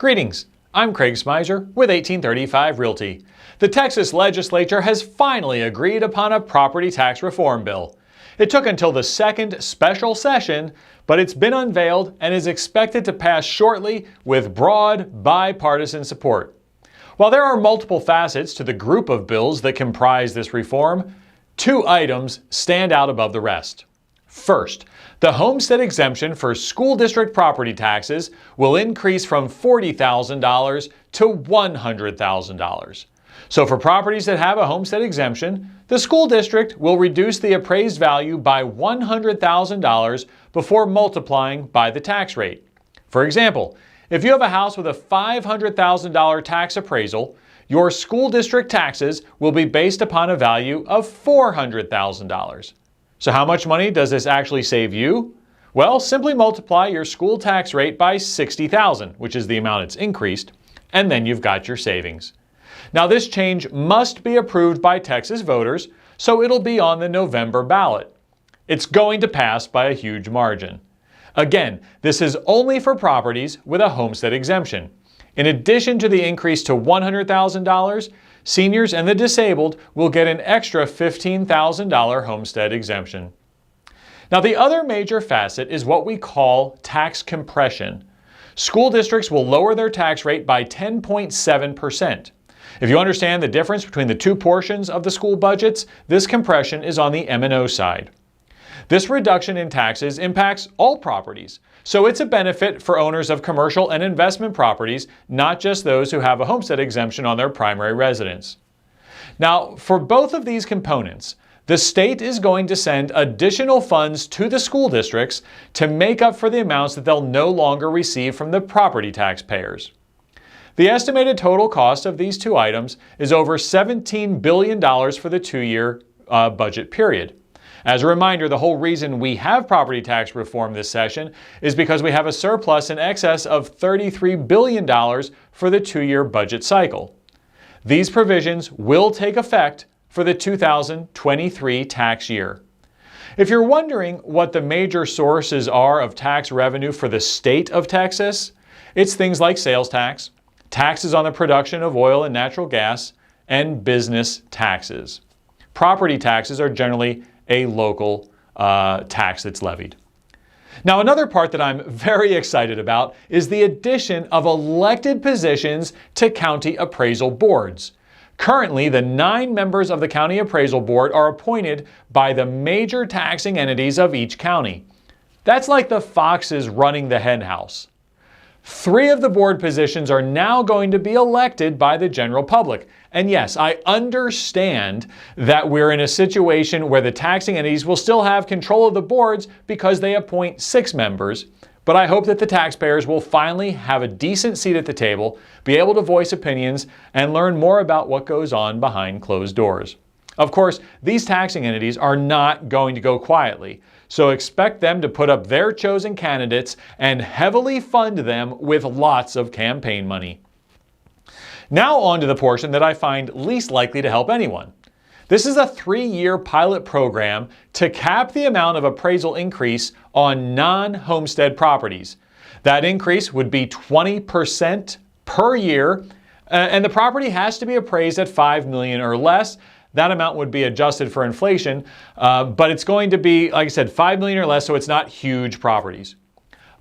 Greetings, I'm Craig Smiser with 1835 Realty. The Texas Legislature has finally agreed upon a property tax reform bill. It took until the second special session, but it's been unveiled and is expected to pass shortly with broad bipartisan support. While there are multiple facets to the group of bills that comprise this reform, two items stand out above the rest. First, the Homestead exemption for school district property taxes will increase from $40,000 to $100,000. So for properties that have a homestead exemption, the school district will reduce the appraised value by $100,000 before multiplying by the tax rate. For example, if you have a house with a $500,000 tax appraisal, your school district taxes will be based upon a value of $400,000. So how much money does this actually save you? Well, simply multiply your school tax rate by $60,000, which is the amount it's increased, and then you've got your savings. Now this change must be approved by Texas voters, so it'll be on the November ballot. It's going to pass by a huge margin. Again, this is only for properties with a homestead exemption. In addition to the increase to $100,000, seniors and the disabled will get an extra $15,000 homestead exemption. Now the other major facet is what we call tax compression. School districts will lower their tax rate by 10.7%. If you understand the difference between the two portions of the school budgets, this compression is on the M&O side. This reduction in taxes impacts all properties, so it's a benefit for owners of commercial and investment properties, not just those who have a homestead exemption on their primary residence. Now, for both of these components, the state is going to send additional funds to the school districts to make up for the amounts that they'll no longer receive from the property taxpayers. The estimated total cost of these two items is over $17 billion for the two-year budget period. As a reminder, the whole reason we have property tax reform this session is because we have a surplus in excess of $33 billion for the two-year budget cycle. These provisions will take effect for the 2023 tax year. If you're wondering what the major sources are of tax revenue for the state of Texas, it's things like sales tax, taxes on the production of oil and natural gas, and business taxes. Property taxes are generally a local tax that's levied. Now, another part that I'm very excited about is the addition of elected positions to county appraisal boards. Currently, the 9 members of the county appraisal board are appointed by the major taxing entities of each county. That's like the foxes running the hen house. 3 of the board positions are now going to be elected by the general public. And yes, I understand that we're in a situation where the taxing entities will still have control of the boards because they appoint 6 members, but I hope that the taxpayers will finally have a decent seat at the table, be able to voice opinions, and learn more about what goes on behind closed doors. Of course, these taxing entities are not going to go quietly, so expect them to put up their chosen candidates and heavily fund them with lots of campaign money. Now on to the portion that I find least likely to help anyone. This is a 3-year pilot program to cap the amount of appraisal increase on non-homestead properties. That increase would be 20% per year, and the property has to be appraised at $5 million or less. That amount would be adjusted for inflation, but it's going to be, like I said, $5 million or less, so it's not huge properties.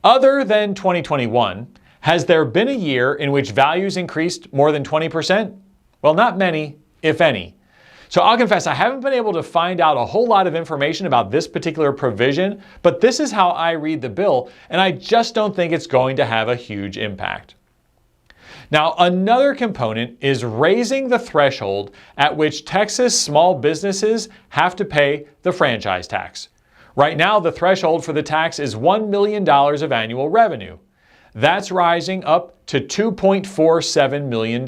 Other than 2021, has there been a year in which values increased more than 20%? Well, not many, if any. So I'll confess, I haven't been able to find out a whole lot of information about this particular provision, but this is how I read the bill, and I just don't think it's going to have a huge impact. Now, another component is raising the threshold at which Texas small businesses have to pay the franchise tax. Right now, the threshold for the tax is $1 million of annual revenue. That's rising up to $2.47 million.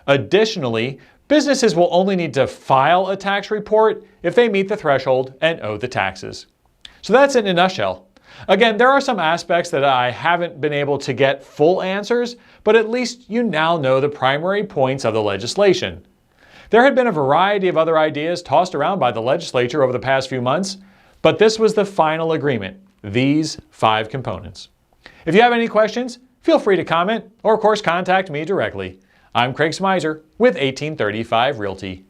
Additionally, businesses will only need to file a tax report if they meet the threshold and owe the taxes. So that's it in a nutshell. Again, there are some aspects that I haven't been able to get full answers, but at least you now know the primary points of the legislation. There had been a variety of other ideas tossed around by the legislature over the past few months, but this was the final agreement, these 5 components. If you have any questions, Feel free to comment or, of course, contact me directly. I'm Craig Smizer with 1835 Realty.